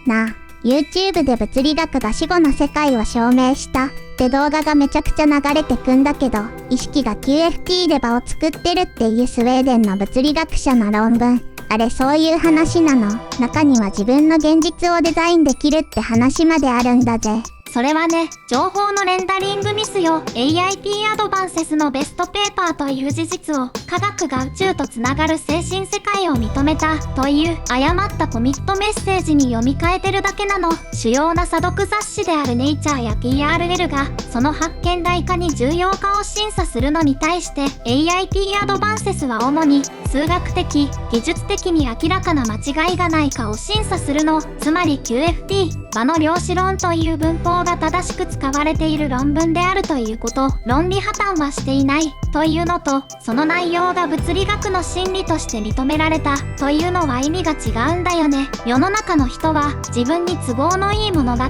なあ、YouTube で物理学が死後の世界を証明したって動画がめちゃくちゃ流れてくんだけど、意識が QFT で場を作ってるっていうスウェーデンの物理学者の論文。あれそういう話なの？中には自分の現実をデザインできるって話まであるんだぜ。それはね、情報のレンダリングミスよ。AIT アドバンセスのベストペーパーという事実を、科学が宇宙とつながる精神世界を認めたという誤ったコミットメッセージに読み替えてるだけなの。主要な査読雑誌であるネイチャーや TRL がその発見台化に重要化を審査するのに対して、 AIT アドバンセスは主に数学的、技術的に明らかな間違いがないかを審査するの。つまり QFT、場の量子論という文法が正しく使われている論文であるということ、論理破綻はしていないというのと、その内容が物理学の真理として認められたというのは意味が違うんだよね。世の中の人は自分に都合のいい物語、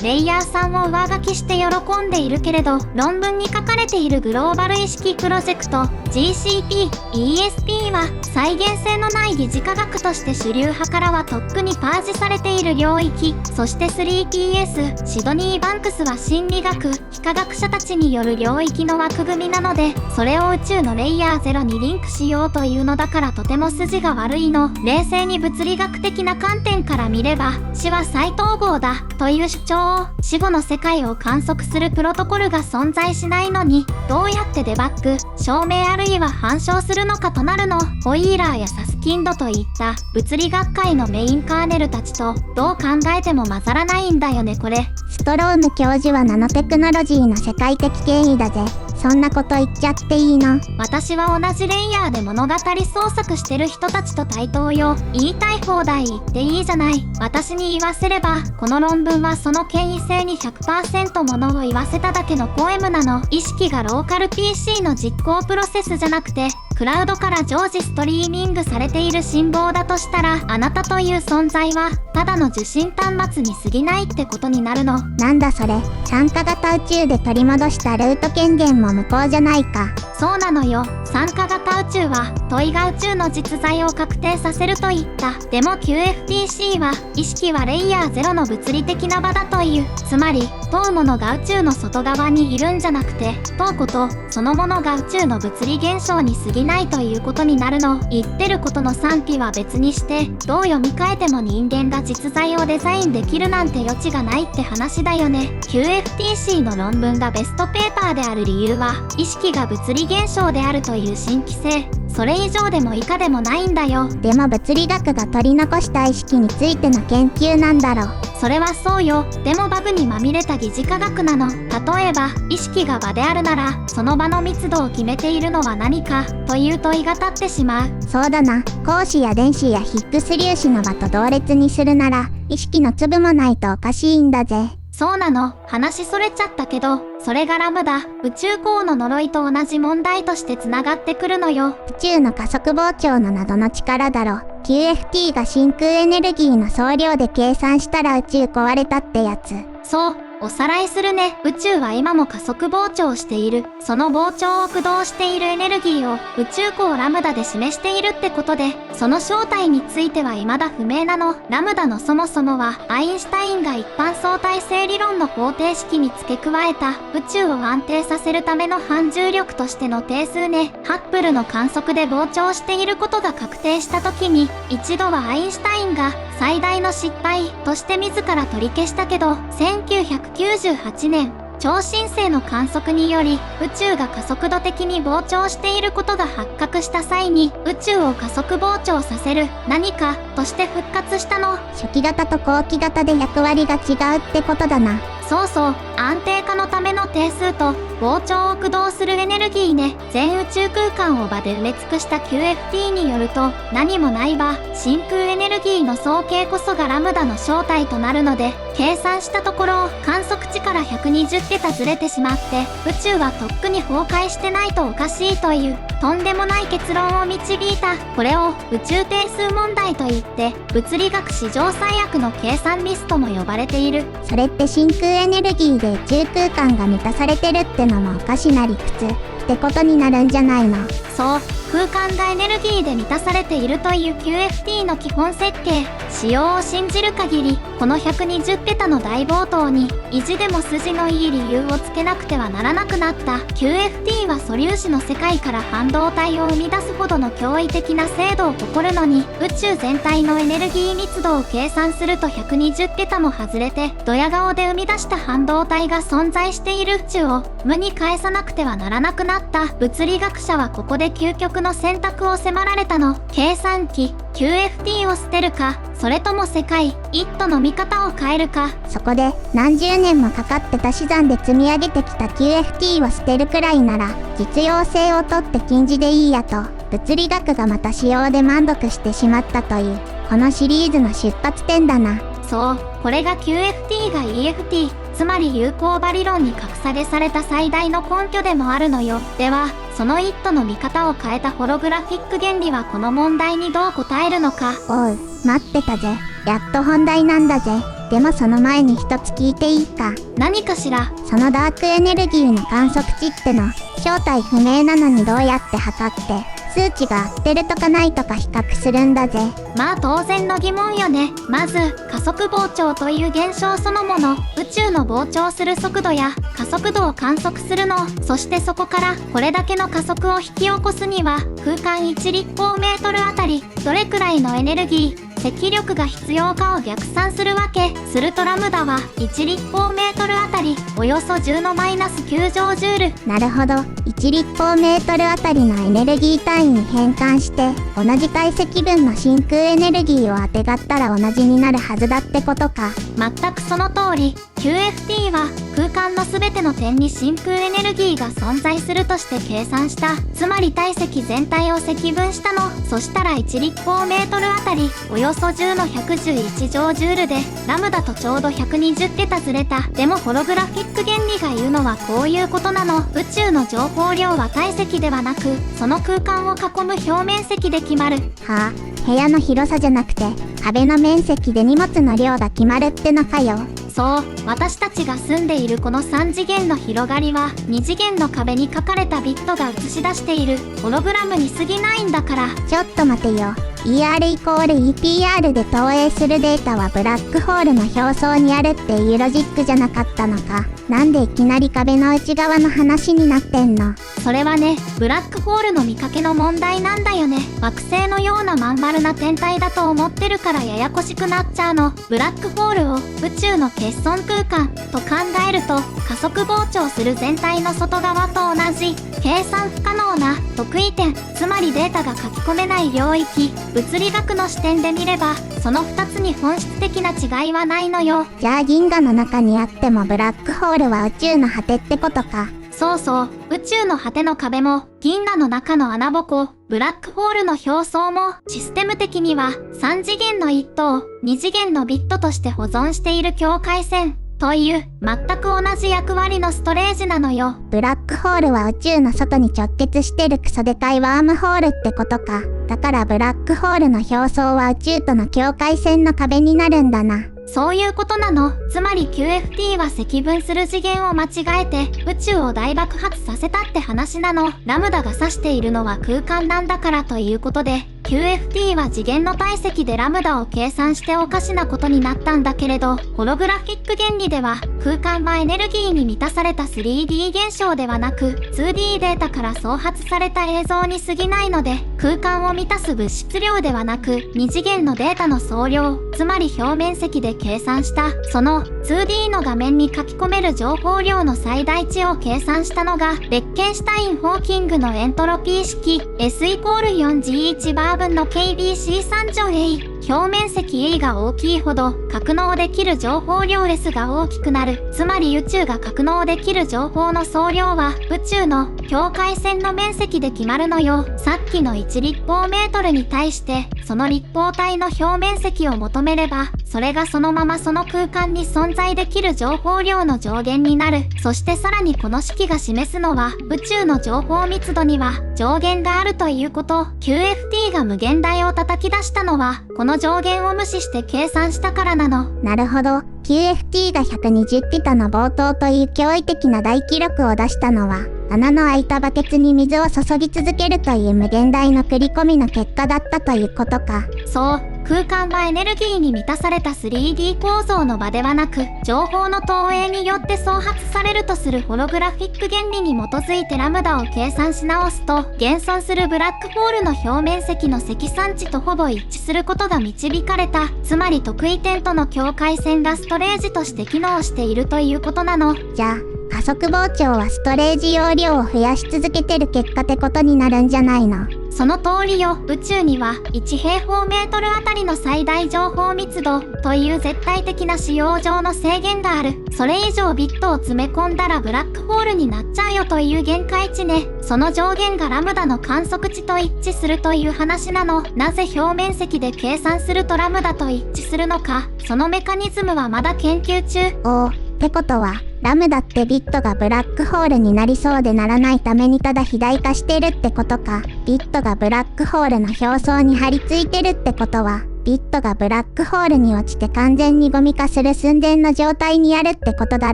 レイヤーさんを上書きして喜んでいるけれど、論文に書かれているグローバル意識プロジェクト GCP、ESP は再現性のない疑似科学として主流派からはとっくにパージされている領域。そして 3PS シドニーバンクスは心理学、非科学者たちによる領域の枠組みなので、それを宇宙のレイヤー0にリンクしようというのだからとても筋が悪いの。冷静に物理学的な観点から見れば、死は再統合だという主張を、死後の世界を観測するプロトコルが存在しないのに、どうやってデバッグ、証明あるいは反証するのかとなるの。ホイーラーやサスキンドといった物理学界のメインカーネルたちとどう考えても混ざらないんだよねこれ。ストローム教授はナノテクノロジーの世界的権威だぜ。そんなこと言っちゃっていいの？私は同じレイヤーで物語創作してる人たちと対等よ。言いたい放題言っていいじゃない。私に言わせれば、この論文はその権威性に 100% ものを言わせただけのポエムなの。意識がローカル PC の実行プロセスじゃなくて、クラウドから常時ストリーミングされている信号だとしたら、あなたという存在はただの受信端末に過ぎないってことになるの。なんだそれ、参加型宇宙で取り戻したルート権限も無効じゃないか。そうなのよ。参加型宇宙は問いが宇宙の実在を確定させると言った。でも QFTC は意識はレイヤー0の物理的な場だという。つまり問うものが宇宙の外側にいるんじゃなくて、問うことそのものが宇宙の物理現象に過ぎないということになるの。言ってることの賛否は別にして、どう読み替えても人間が実在をデザインできるなんて余地がないって話だよね。 QFTC の論文がベストペーパーである理由は、意識が物理現象であるという新規性、それ以上でも以下でもないんだよ。でも物理学が取り残した意識についての研究なんだろ。それはそうよ。でもバグにまみれた疑似科学なの。例えば意識が場であるなら、その場の密度を決めているのは何かという問いが立ってしまう。そうだな、光子や電子やヒッグス粒子の場と同列にするなら、意識の粒もないとおかしいんだぜ。そうなの。話それちゃったけど、それがラムダ、宇宙港の呪いと同じ問題としてつながってくるのよ。宇宙の加速膨張の謎の力だろ。QFT が真空エネルギーの総量で計算したら宇宙壊れたってやつ。そう。おさらいするね。宇宙は今も加速膨張している。その膨張を駆動しているエネルギーを宇宙港ラムダで示しているってことで、その正体については未だ不明なの。ラムダのそもそもはアインシュタインが一般相対性理論の方程式に付け加えた宇宙を安定させるための反重力としての定数ね。ハッブルの観測で膨張していることが確定した時に、一度はアインシュタインが最大の失敗として自ら取り消したけど、1998年、超新星の観測により宇宙が加速度的に膨張していることが発覚した際に、宇宙を加速膨張させる何かとして復活したの。初期型と後期型で役割が違うってことだな。そうそう、安定化のための定数と膨張を駆動するエネルギーね。全宇宙空間を場で埋め尽くした QFT によると、何もない場、真空エネルギーの総計こそがラムダの正体となるので、計算したところ観測値から120桁ずれてしまって、宇宙はとっくに崩壊してないとおかしいというとんでもない結論を導いた。これを宇宙定数問題といって、物理学史上最悪の計算ミスとも呼ばれている。それって真空エネルギーで宇宙空間が満たされてるってのもおかしな理屈ってことになるんじゃないの？そう、空間がエネルギーで満たされているという QFT の基本設計、仕様を信じる限り、この120桁の大冒頭に、意地でも筋のいい理由をつけなくてはならなくなった。QFT は素粒子の世界から半導体を生み出すほどの驚異的な精度を誇るのに、宇宙全体のエネルギー密度を計算すると120桁も外れて、ドヤ顔で生み出した半導体が存在している宇宙を無に返さなくてはならなくなった。物理学者はここで究極の選択を迫られたの。計算機 QFT を捨てるか、それとも世界一途の見方を変えるか。そこで何十年もかかって足し算で積み上げてきた QFT を捨てるくらいなら実用性をとって禁じでいいやと、物理学がまた仕様で満足してしまったというこのシリーズの出発点だな。そう、これが QFT が EFT、つまり有効場理論に格下げされた最大の根拠でもあるのよ。では、その一途の見方を変えたホログラフィック原理はこの問題にどう答えるのか。おう、待ってたぜ。やっと本題なんだぜ。でもその前に一つ聞いていいか。何かしら。そのダークエネルギーの観測値っての、正体不明なのにどうやって測って、数値が合ってるとかないとか比較するんだぜ。まあ当然の疑問よね。まず、加速膨張という現象そのもの、宇宙の膨張する速度や加速度を観測するの。そしてそこからこれだけの加速を引き起こすには、空間1立方メートルあたり、どれくらいのエネルギー、積力が必要かを逆算するわけ。するとラムダは1立方メートルあたりおよそ10のマイナス9乗ジュール。なるほど。1立方メートルあたりのエネルギー単位に変換して同じ体積分の真空エネルギーをあてがったら同じになるはずだってことか。全くその通り。QFT は空間のすべての点に真空エネルギーが存在するとして計算した。つまり体積全体を積分したの。そしたら1立方メートルあたりおよそ10の111乗ジュールで、ラムダとちょうど120桁ずれた。でもホログラフィック原理が言うのはこういうことなの。宇宙の情報量は体積ではなく、その空間を囲む表面積で決まる。はあ、部屋の広さじゃなくて壁の面積で荷物の量が決まるってのかよ。そう、私たちが住んでいるこの3次元の広がりは2次元の壁に書かれたビットが映し出しているホログラムに過ぎないんだから。ちょっと待てよ。ER イコール EPR で投影するデータはブラックホールの表層にあるっていうロジックじゃなかったのか。なんでいきなり壁の内側の話になってんの？それはね、ブラックホールの見かけの問題なんだよね。惑星のようなまん丸な天体だと思ってるからややこしくなっちゃうの。ブラックホールを宇宙の欠損空間と考えると、加速膨張する全体の外側と同じ計算不可能な特異点、つまりデータが書き込めない領域。物理学の視点で見ればその2つに本質的な違いはないのよ。じゃあ銀河の中にあってもブラックホールは宇宙の果てってことか。そうそう、宇宙の果ての壁も銀河の中の穴ぼこ、ブラックホールの表層もシステム的には3次元の一等、2次元のビットとして保存している境界線という全く同じ役割のストレージなのよ。ブラックホールは宇宙の外に直結してるクソでかいワームホールってことか。だからブラックホールの表層は宇宙との境界線の壁になるんだな。そういうことなの。つまり QFT は積分する次元を間違えて宇宙を大爆発させたって話なの。ラムダが指しているのは空間なんだからということで、QFT は次元の体積でラムダを計算しておかしなことになったんだけれど、ホログラフィック原理では空間はエネルギーに満たされた 3D 現象ではなく 2D データから創発された映像に過ぎないので、空間を満たす物質量ではなく2次元のデータの総量、つまり表面積で計算したその 2D の画面に書き込める情報量の最大値を計算したのがベッケンシュタイン・ホーキングのエントロピー式 S イコール 4G1 バー分の KBC3 乗 A。表面積 A が大きいほど格納できる情報量 S が大きくなる。つまり宇宙が格納できる情報の総量は宇宙の境界線の面積で決まるのよ。さっきの1立方メートルに対してその立方体の表面積を求めれば、それがそのままその空間に存在できる情報量の上限になる。そしてさらにこの式が示すのは宇宙の情報密度には上限があるということ。QFT が無限大を叩き出したのはこの上限を無視して計算したからなの。なるほど。QFT が120桁の冒頭という驚異的な大記録を出したのは穴の開いたバケツに水を注ぎ続けるという無限大の繰り込みの結果だったということか。そう、空間はエネルギーに満たされた 3D 構造の場ではなく、情報の投影によって創発されるとするホログラフィック原理に基づいてラムダを計算し直すと、現存するブラックホールの表面積の積算値とほぼ一致することが導かれた。つまり得意点との境界線がストレージとして機能しているということなの。じゃあ、加速膨張はストレージ容量を増やし続けてる結果ってことになるんじゃないの？その通りよ。宇宙には1平方メートルあたりの最大情報密度という絶対的な使用上の制限がある。それ以上ビットを詰め込んだらブラックホールになっちゃうよという限界値ね。その上限がラムダの観測値と一致するという話なの。なぜ表面積で計算するとラムダと一致するのか、そのメカニズムはまだ研究中。おー、ってことは、ラムダってビットがブラックホールになりそうでならないためにただ肥大化してるってことか。ビットがブラックホールの表層に張り付いてるってことは、ビットがブラックホールに落ちて完全にゴミ化する寸前の状態にあるってことだ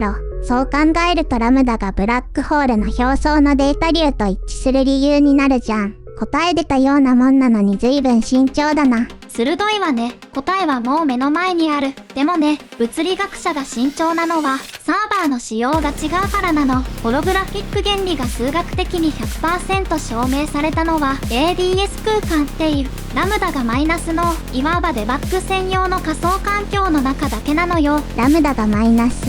ろ。そう考えるとラムダがブラックホールの表層のデータ流と一致する理由になるじゃん。答え出たようなもんなのに随分慎重だな。鋭いわね。答えはもう目の前にある。でもね、物理学者が慎重なのは、サーバーの仕様が違うからなの。ホログラフィック原理が数学的に 100% 証明されたのは ADS 空間っていう、ラムダがマイナスの、いわばデバッグ専用の仮想環境の中だけなのよ。ラムダがマイナス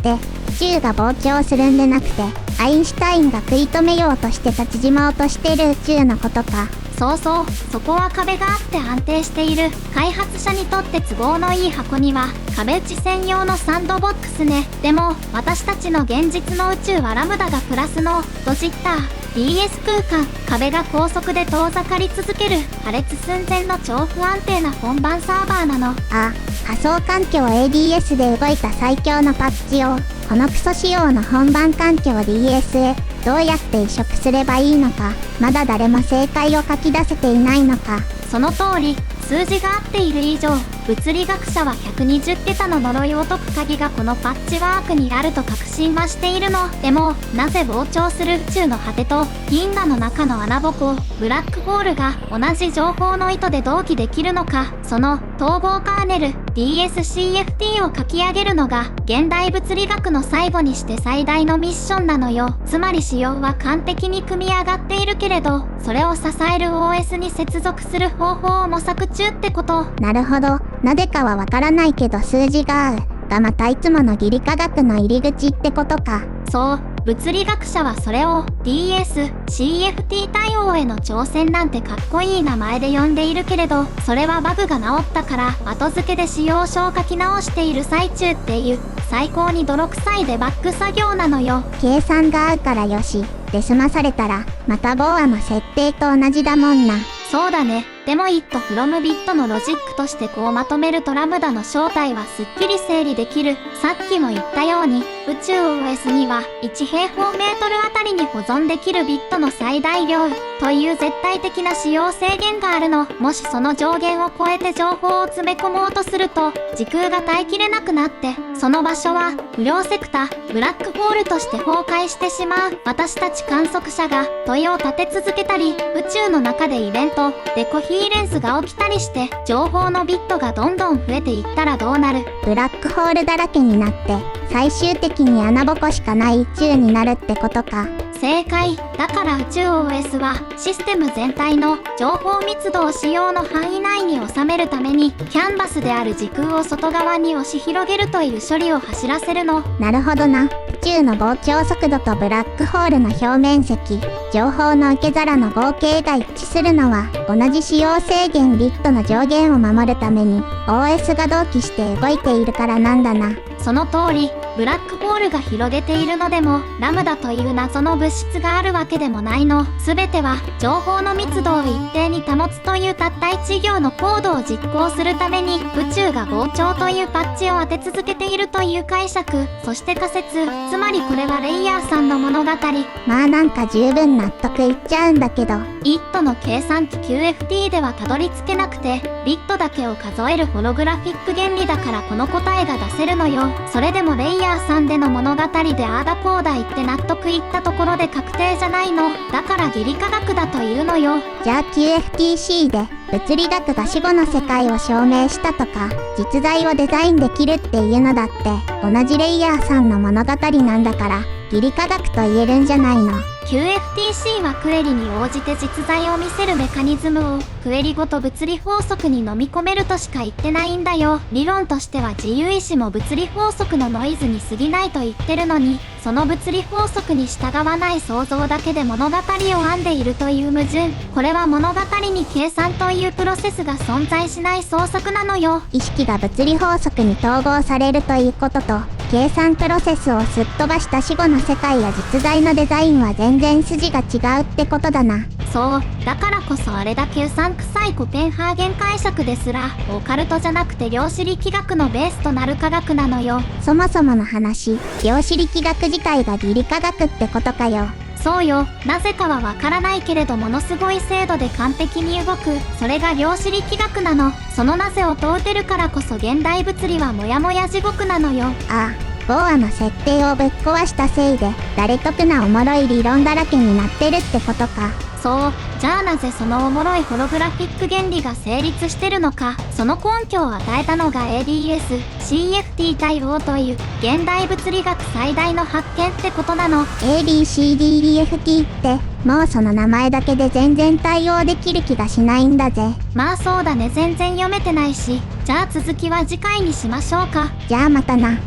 で、宇宙が膨張するんでなくて、アインシュタインが食い止めようとして立ちまおうとしてる宇宙のことか。そうそう、そこは壁があって安定している。開発者にとって都合のいい箱には壁打ち専用のサンドボックスね。でも私たちの現実の宇宙はラムダがプラスのドジッター DS 空間、壁が高速で遠ざかり続ける破裂寸前の超不安定な本番サーバーなの。あ、仮想環境 ADS で動いた最強のパッチをこのクソ仕様の本番環境 DS へどうやって移植すればいいのか、まだ誰も正解を書き出せていないのか。その通り、数字が合っている以上、物理学者は120桁の呪いを解く鍵がこのパッチワークにあると確信はしているの。でも、なぜ膨張する宇宙の果てと銀河の中の穴ぼこ、ブラックホールが同じ情報の意図で同期できるのか、その統合カーネル DSCFT を書き上げるのが現代物理学の最後にして最大のミッションなのよ。つまり仕様は完璧に組み上がっているけれど、それを支える OS に接続する方法を模索中ってこと。なるほど。なぜかはわからないけど数字が合う。がまたいつもの義理科学の入り口ってことか。そう、物理学者はそれを DSCFT 対応への挑戦なんてかっこいい名前で呼んでいるけれど、それはバグが治ったから後付けで使用書を書き直している最中っていう最高に泥臭いデバッグ作業なのよ。計算が合うからよし。で済まされたらまたボーアの設定と同じだもんな。そうだね。でも it from bit のロジックとしてこうまとめるとラムダの正体はすっきり整理できる。さっきも言ったように宇宙 OS には1平方メートルあたりに保存できるビットの最大量という絶対的な使用制限があるの。もしその上限を超えて情報を詰め込もうとすると時空が耐えきれなくなって、その場所は不良セクタブラックホールとして崩壊してしまう。私たち観測者が問いを立て続けたり、宇宙の中でイベントデコヒーレンスが起きたりして情報のビットがどんどん増えていったらどうなる？ブラックホールだらけになって最終的に穴ぼこしかない宇宙になるってことか。正解。だから宇宙 OS はシステム全体の情報密度を使用の範囲内に収めるためにキャンバスである時空を外側に押し広げるという処理を走らせるの。なるほどな。宇宙の膨張速度とブラックホールの表面積、情報の受け皿の合計が一致するのは同じ使用制限ビットの上限を守るために OS が同期して動いているからなんだな。その通り。ブラックホールが広げているのでもラムダという謎の物質があるわけでもないの。すべては情報の密度を一定に保つというたった一行のコードを実行するために宇宙が膨象徴というパッチを当て続けているという解釈、そして仮説、つまりこれはレイヤーさんの物語。まあなんか十分納得いっちゃうんだけど、イットの計算機 QFT ではたどり着けなくて、ビットだけを数えるホログラフィック原理だからこの答えが出せるのよ。それでもレイヤーさんでの物語でああだこうだ言って納得いったところで確定じゃないの。だから義理化学だというのよ。じゃあ QFTC で物理学が死後の世界を証明したとか、実在をデザインできるっていうのだって、同じレイヤーさんの物語なんだから、義理化学と言えるんじゃないの。QFTC はクエリに応じて実在を見せるメカニズムをクエリごと物理法則に飲み込めるとしか言ってないんだよ。理論としては自由意志も物理法則のノイズに過ぎないと言ってるのに、その物理法則に従わない想像だけで物語を編んでいるという矛盾。これは物語に計算というプロセスが存在しない創作なのよ。意識が物理法則に統合されるということと、計算プロセスをすっ飛ばした死後の世界や実在のデザインは全然筋が違うってことだな。そう、だからこそあれだけうさんくさいコペンハーゲン解釈ですら、オカルトじゃなくて量子力学のベースとなる科学なのよ。そもそもの話、量子力学自体が義理化学ってことかよ。そうよ、なぜかはわからないけれどものすごい精度で完璧に動く、それが量子力学なの。そのなぜを問うてるからこそ現代物理はモヤモヤ地獄なのよ。ああ、ボアの設定をぶっ壊したせいで、誰得なおもろい理論だらけになってるってことか。そう、じゃあなぜそのおもろいホログラフィック原理が成立してるのか、その根拠を与えたのが ADS-CFT 対応という現代物理学最大の発見ってことなの。ABCDEFT ってもうその名前だけで全然対応できる気がしないんだぜ。まあそうだね、全然読めてないし。じゃあ続きは次回にしましょうか。じゃあまたな。